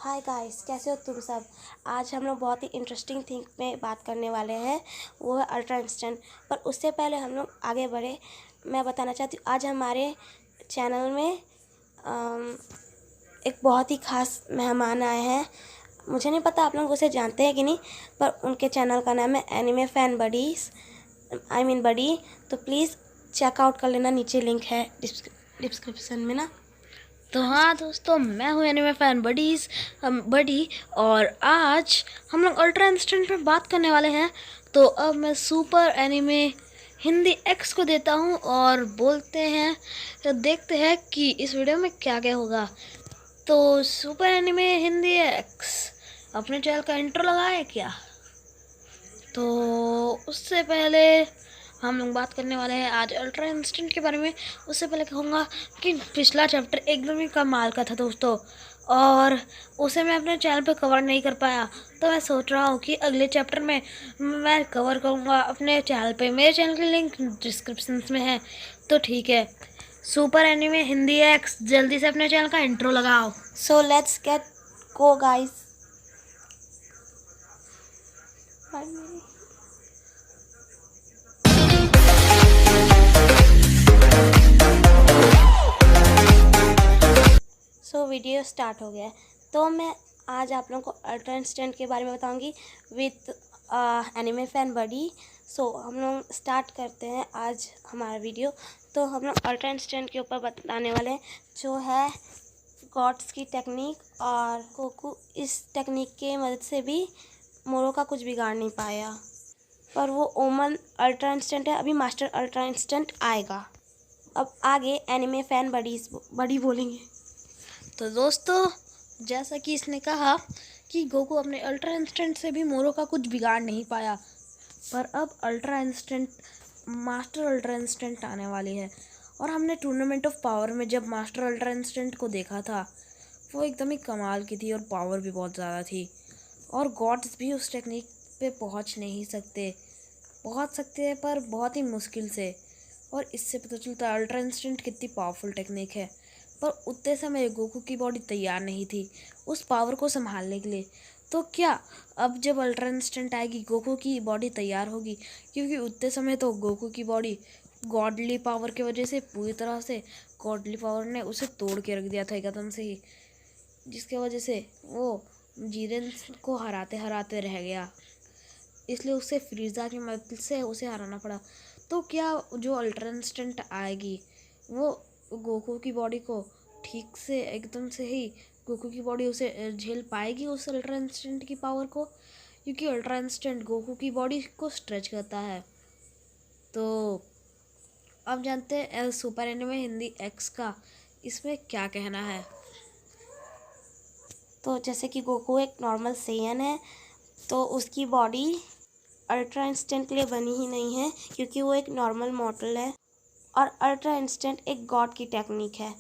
Hi guys, कैसे हो तुम सब। आज हम लोग बहुत ही इंटरेस्टिंग थिंग में बात करने वाले हैं, वो है अल्ट्रा इंस्टेंट। पर उससे पहले हम लोग आगे बढ़े, मैं बताना चाहती हूँ आज हमारे चैनल में एक बहुत ही ख़ास मेहमान आए हैं। मुझे नहीं पता आप लोग उसे जानते हैं कि नहीं, पर उनके चैनल का नाम है एनिमे फैन बडीज़, बडी। तो प्लीज़ चेकआउट कर लेना, नीचे लिंक है डिस्क्रिप्शन में ना। तो हाँ दोस्तों, मैं हूँ एनिमे फैन बडी और आज हम लोग अल्ट्रा इंस्टेंट में बात करने वाले हैं। तो अब मैं सुपर एनिमे हिंदी एक्स को देता हूँ और बोलते हैं, तो देखते हैं कि इस वीडियो में क्या क्या होगा। तो सुपर एनिमे हिंदी एक्स अपने चैनल का इंट्रो लगाए क्या? तो उससे पहले हम लोग बात करने वाले हैं आज अल्ट्रा इंस्टेंट के बारे में। उससे पहले कहूँगा कि पिछला चैप्टर एकदम ही कमाल का था दोस्तों, और उसे मैं अपने चैनल पे कवर नहीं कर पाया। तो मैं सोच रहा हूँ कि अगले चैप्टर में मैं कवर करूँगा अपने चैनल पे। मेरे चैनल की लिंक डिस्क्रिप्शन में है। तो ठीक है, सुपर एनिमे हिंदी एक्स जल्दी से अपने चैनल का इंट्रो लगाओ। So let's get go guys. So video start हो गया है। तो मैं आज आप लोगों को अल्ट्रा इंस्टेंट के बारे में बताऊंगी विथ एनिमे फैन बडी। सो हम लोग स्टार्ट करते हैं आज हमारा वीडियो। तो हम लोग अल्ट्रा इंस्टेंट के ऊपर बताने वाले हैं, जो है गॉड्स की टेक्निक। और गोकू इस टेक्निक के मदद से भी मोरो का कुछ बिगाड़ नहीं पाया, पर वो ओमन अल्ट्रा इंस्टेंट है, अभी मास्टर अल्ट्रा इंस्टेंट आएगा। अब आगे एनिमे फैन बड़ी बोलेंगे। तो दोस्तों, जैसा कि इसने कहा कि गोकू अपने अल्ट्रा इंस्टेंट से भी मोरो का कुछ बिगाड़ नहीं पाया, पर अब ultra instant master ultra instant आने वाली है। और हमने टूर्नामेंट ऑफ पावर में जब मास्टर अल्ट्रा इंस्टेंट को देखा था, वो एकदम ही कमाल की थी और पावर भी बहुत ज़्यादा थी। और गॉड्स भी उस टेक्निक पे पहुंच नहीं सकते, पहुंच सकते हैं पर बहुत ही मुश्किल से। और इससे पता चलता है अल्ट्रा इंस्टेंट कितनी पावरफुल टेक्निक है। पर उतने समय गोकू की बॉडी तैयार नहीं थी उस पावर को संभालने के लिए। तो क्या अब जब अल्ट्रा इंस्टेंट आएगी गोकू की बॉडी तैयार होगी? क्योंकि उतने समय तो गोकू की बॉडी गॉडली पावर की वजह से पूरी तरह से गॉडली पावर ने उसे तोड़ के रख दिया था एकदम से ही, जिसके वजह से वो जीरेन को हराते हराते रह गया। इसलिए उसे फ्रीज़ा की मदद से उसे हराना पड़ा। तो क्या जो अल्ट्रा इंस्टेंट आएगी वो गोकू की बॉडी को ठीक से एकदम से ही गोकू की बॉडी उसे झेल पाएगी उस अल्ट्रा इंस्टेंट की पावर को? क्योंकि अल्ट्रा इंस्टेंट गोकू की बॉडी को स्ट्रेच करता है। तो अब जानते हैं सुपर एनिमे हिंदी एक्स का इसमें क्या कहना है। तो जैसे कि गोकू एक नॉर्मल सेयन है, तो उसकी बॉडी अल्ट्रा इंस्टेंट के लिए बनी ही नहीं है, क्योंकि वो एक नॉर्मल मॉडल है और अल्ट्रा इंस्टेंट एक गॉड की टेक्निक है।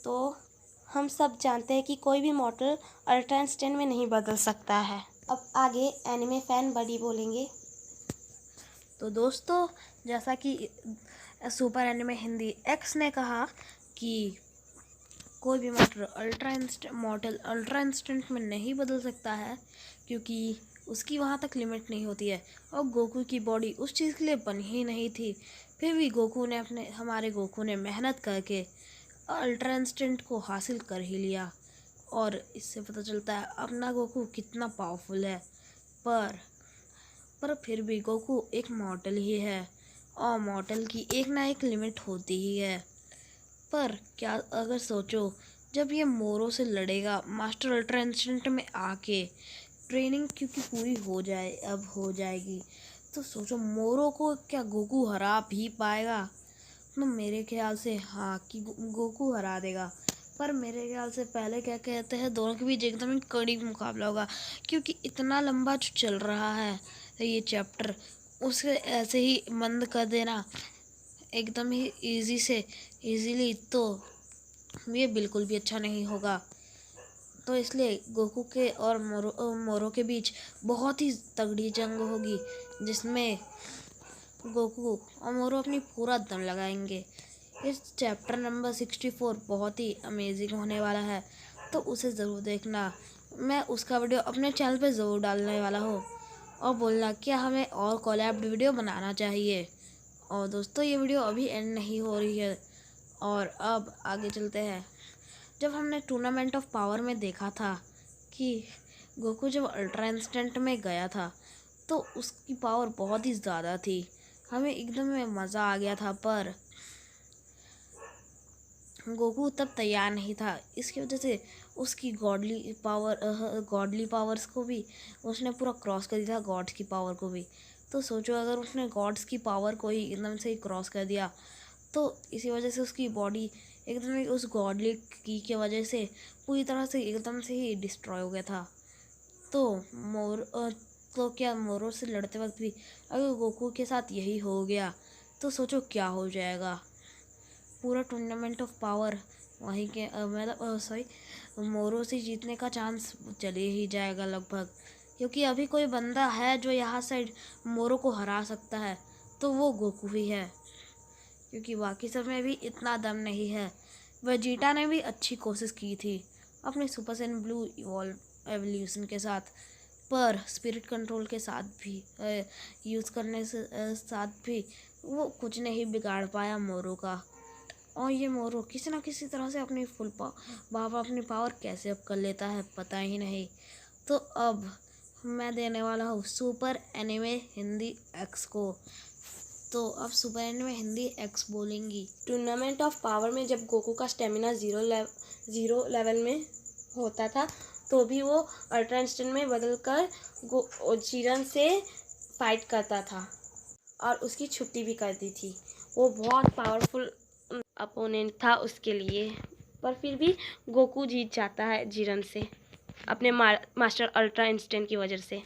तो हम सब जानते हैं कि कोई भी मॉडल अल्ट्रा इंस्टेंट में नहीं बदल सकता है। अब आगे एनिमे फैन बडी बोलेंगे। तो दोस्तों, जैसा कि सुपर एनिमे हिंदी एक्स ने कहा कि कोई भी मॉडल अल्ट्रा इंस्टेंट में नहीं बदल सकता है, क्योंकि उसकी वहाँ तक लिमिट नहीं होती है। और गोकू की बॉडी उस चीज़ के लिए बनी ही नहीं थी। फिर भी हमारे गोकू ने मेहनत करके अल्ट्रा इंस्टेंट को हासिल कर ही लिया। और इससे पता चलता है अपना गोकू कितना पावरफुल है। पर फिर भी गोकू एक मॉडल ही है, और मॉडल की एक ना एक लिमिट होती ही है। पर क्या अगर सोचो, जब ये मोरो से लड़ेगा मास्टर अल्ट्रा इंस्टेंट में आके, ट्रेनिंग क्योंकि पूरी हो जाएगी, तो सोचो मोरो को क्या गोकू हरा भी पाएगा? तो मेरे ख्याल से हाँ, कि गोकू हरा देगा। पर मेरे ख्याल से पहले क्या कहते हैं, दोनों के बीच एकदम ही कड़ी मुकाबला होगा। क्योंकि इतना लंबा जो चल रहा है ये चैप्टर, उसे ऐसे ही बंद कर देना एकदम ही इजीली तो ये बिल्कुल भी अच्छा नहीं होगा। तो इसलिए गोकू के और मोरो के बीच बहुत ही तगड़ी जंग होगी, जिसमें गोकू और मोरो अपनी पूरा दम लगाएंगे। इस चैप्टर नंबर 64 बहुत ही अमेजिंग होने वाला है, तो उसे ज़रूर देखना। मैं उसका वीडियो अपने चैनल पे ज़रूर डालने वाला हूँ और बोलना क्या हमें और कोलैब वीडियो बनाना चाहिए। और दोस्तों ये वीडियो अभी एंड नहीं हो रही है और अब आगे चलते हैं। जब हमने टूर्नामेंट ऑफ पावर में देखा था कि गोकू जब अल्ट्रा इंस्टेंट में गया था तो उसकी पावर बहुत ही ज़्यादा थी, हमें एकदम में मज़ा आ गया था। पर गोकू तब तैयार नहीं था, इसकी वजह से उसकी गॉडली पावर्स को भी उसने पूरा क्रॉस कर दिया था, गॉड्स की पावर को भी। तो सोचो अगर उसने गॉड्स की पावर को ही एकदम से ही क्रॉस कर दिया तो इसी वजह से उसकी बॉडी एकदम ही उस गॉडली की वजह से पूरी तरह से एकदम से ही डिस्ट्रॉय हो गया था। तो क्या मोरो से लड़ते वक्त भी अगर गोकू के साथ यही हो गया तो सोचो क्या हो जाएगा। पूरा टूर्नामेंट ऑफ पावर वहीं के मोरो से जीतने का चांस चले ही जाएगा लगभग, क्योंकि अभी कोई बंदा है जो यहाँ साइड मोरो को हरा सकता है तो वो गोकू ही है, क्योंकि बाकी सब में भी इतना दम नहीं है। वेजिटा ने भी अच्छी कोशिश की थी अपने सुपर सैयन ब्लू एवोल्यूशन के साथ, पर स्पिरिट कंट्रोल के साथ भी यूज़ करने से साथ भी वो कुछ नहीं बिगाड़ पाया मोरो का। और ये मोरो किसी ना किसी तरह से अपनी अपनी पावर कैसे अप कर लेता है पता ही नहीं। तो अब मैं देने वाला हूँ सुपर एनिमे हिंदी एक्स को। तो अब सुपर एनिमे हिंदी एक्स बोलेंगी। टूर्नामेंट ऑफ पावर में जब गोकू का स्टेमिना ज़ीरो लेवल में होता था तो भी वो अल्ट्रा इंस्टेंट में बदलकर जीरन से फाइट करता था और उसकी छुट्टी भी कर दी थी। वो बहुत पावरफुल अपोनेंट था उसके लिए, पर फिर भी गोकू जीत जाता है जीरन से अपने मास्टर अल्ट्रा इंस्टेंट की वजह से।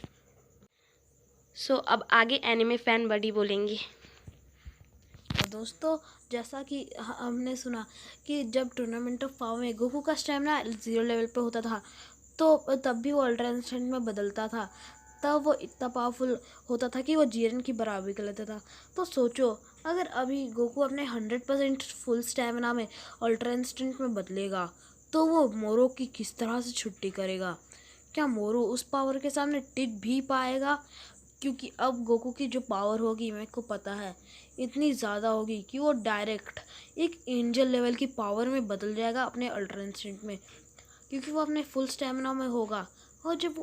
सो अब आगे एनिमे फैन बडी बोलेंगी। दोस्तों जैसा कि हमने सुना कि जब टूर्नामेंट ऑफ पावर में गोकू का स्टेमिना 0 लेवल पे होता था तो तब भी वो अल्ट्रा इंस्टेंट में बदलता था, तब वो इतना पावरफुल होता था कि वो जीरन की बराबरी कर लेता था। तो सोचो अगर अभी गोकू अपने 100% फुल स्टेमिना में अल्ट्रा इंस्टेंट में बदलेगा तो वो मोरो की किस तरह से छुट्टी करेगा। क्या मोरो उस पावर के सामने टिक भी पाएगा? क्योंकि अब गोकू की जो पावर होगी मेरे को पता है इतनी ज़्यादा होगी कि वो डायरेक्ट एक एंजल लेवल की पावर में बदल जाएगा अपने अल्ट्रा इंस्टेंट में, क्योंकि वो अपने फुल स्टेमिना में होगा। और जब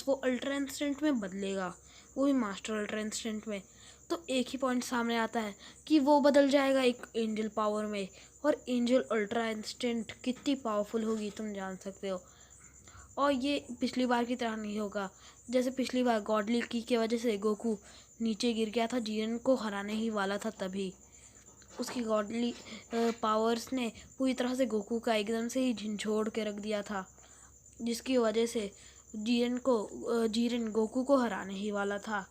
वो अल्ट्रा इंस्टेंट में बदलेगा, वो भी मास्टर अल्ट्रा इंस्टेंट में, तो एक ही पॉइंट सामने आता है कि वो बदल जाएगा एक एंजल पावर में। और एंजल अल्ट्रा इंस्टेंट कितनी पावरफुल होगी तुम जान सकते हो। और ये पिछली बार की तरह नहीं होगा, जैसे पिछली बार गॉडली की वजह से गोकू नीचे गिर गया था, जीरन को हराने ही वाला था, तभी उसकी गॉडली पावर्स ने पूरी तरह से गोकू का एकदम से ही झंझोड़ के रख दिया था, जिसकी वजह से जीरन गोकू को हराने ही वाला था।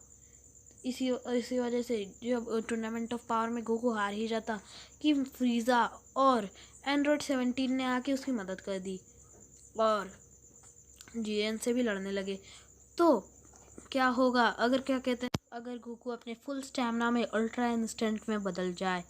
इसी वजह से जब टूर्नामेंट ऑफ पावर में गोकू हार ही जाता कि फ्रीज़ा और एंड्रॉयड 17 ने आके उसकी मदद कर दी और जीएन से भी लड़ने लगे। तो क्या होगा अगर गोकू अपने फुल स्टैमिना में अल्ट्रा इंस्टेंट में बदल जाए।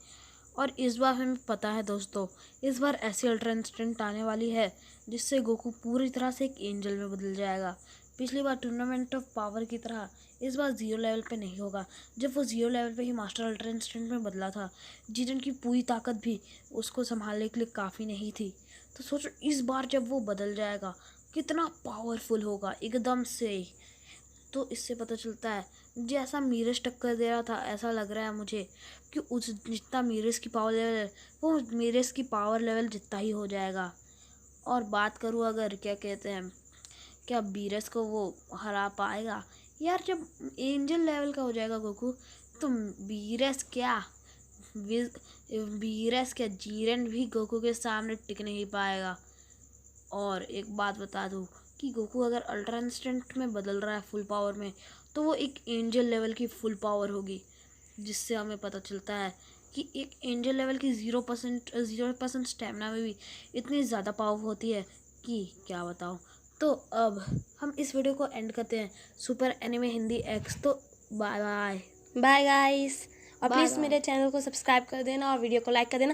और इस बार हमें पता है दोस्तों, इस बार ऐसी अल्ट्रा इंस्टेंट आने वाली है जिससे गोकू पूरी तरह से एक एंजल में बदल जाएगा। पिछली बार टूर्नामेंट ऑफ पावर की तरह इस बार 0 लेवल पे नहीं होगा। जब वो 0 लेवल पे ही मास्टर अल्ट्रा इंस्टेंट में बदला था, जीरन की पूरी ताकत भी उसको संभालने के लिए काफ़ी नहीं थी। तो सोचो इस बार जब वो बदल जाएगा कितना पावरफुल होगा एकदम से। तो इससे पता चलता है जैसा मीरज टक्कर दे रहा था ऐसा लग रहा है मुझे कि उस जितना मीरज की पावर लेवल है वो मीरज की पावर लेवल जितना ही हो जाएगा। और बात करूँ अगर क्या बीरस को वो हरा पाएगा? यार जब एंजल लेवल का हो जाएगा गोकू तो बीरस क्या जीरन भी गोकू के सामने टिक नहीं पाएगा। और एक बात बता दूँ कि गोकू अगर अल्ट्रा इंस्टेंट में बदल रहा है फुल पावर में तो वो एक एंजल लेवल की फुल पावर होगी, जिससे हमें पता चलता है कि एक एंजल लेवल की 0% स्टेमिना में भी इतनी ज़्यादा पावर होती है कि क्या बताऊँ। तो अब हम इस वीडियो को एंड करते हैं सुपर एनिमे हिंदी एक्स। तो बाय बाय बाय गाइस, और प्लीज़ मेरे चैनल को सब्सक्राइब कर देना और वीडियो को लाइक कर देना।